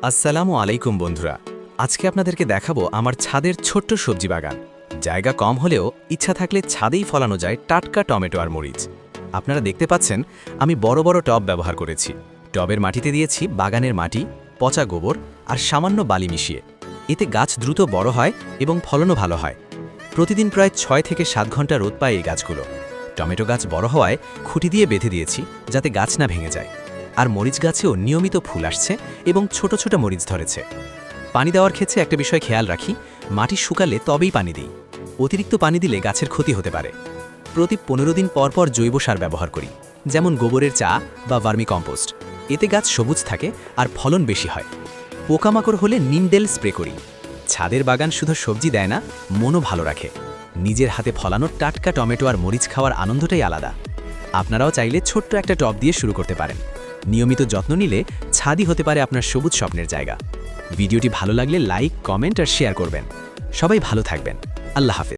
আসসালামু আলাইকুম বন্ধুরা। আজকে আপনাদেরকে দেখাবো আমার ছাদের ছোট্ট সবজি বাগান। জায়গা কম হলেও ইচ্ছা থাকলে ছাদেই ফলানো যায় টাটকা টমেটো আর মরিচ। আপনারা দেখতে পাচ্ছেন আমি বড় বড় টব ব্যবহার করেছি। টবের মাটিতে দিয়েছি বাগানের মাটি, পচা গোবর আর সামান্য বালি মিশিয়ে। এতে গাছ দ্রুত বড় হয় এবং ফলনও ভালো হয়। প্রতিদিন প্রায় 6 থেকে 7 ঘন্টা রোদ পায় এই গাছগুলো। টমেটো গাছ বড় হওয়ায় খুঁটি দিয়ে বেঁধে দিয়েছি যাতে গাছ না ভেঙে যায়। আর মরিচ গাছেও নিয়মিত ফুল আসছে এবং ছোট ছোট মরিচ ধরেছে। পানি দেওয়ার ক্ষেত্রে একটা বিষয় খেয়াল রাখি, মাটি শুকালে তবেই পানি দিই। অতিরিক্ত পানি দিলে গাছের ক্ষতি হতে পারে। প্রতি 15 দিন পর পর জৈব সার ব্যবহার করি, যেমন গোবরের চা বা ভার্মি কম্পোস্ট। এতে গাছ সবুজ থাকে আর ফলন বেশি হয়। পোকামাকড় হলে নিমডেল স্প্রে করি। ছাদের বাগান শুধু সবজি দেয় না, মনও ভালো রাখে। নিজের হাতে ফলানো টাটকা টমেটো আর মরিচ খাওয়ার আনন্দটাই আলাদা। আপনারাও চাইলে ছোট্ট একটা টব দিয়ে শুরু করতে পারেন। নিয়মিত যত্ন নিলে ছাদই হতে পারে আপনার সবুজ স্বপ্নের জায়গা। ভিডিওটি ভালো লাগলে লাইক, কমেন্ট আর শেয়ার করবেন। সবাই ভালো থাকবেন। আল্লাহ হাফেজ।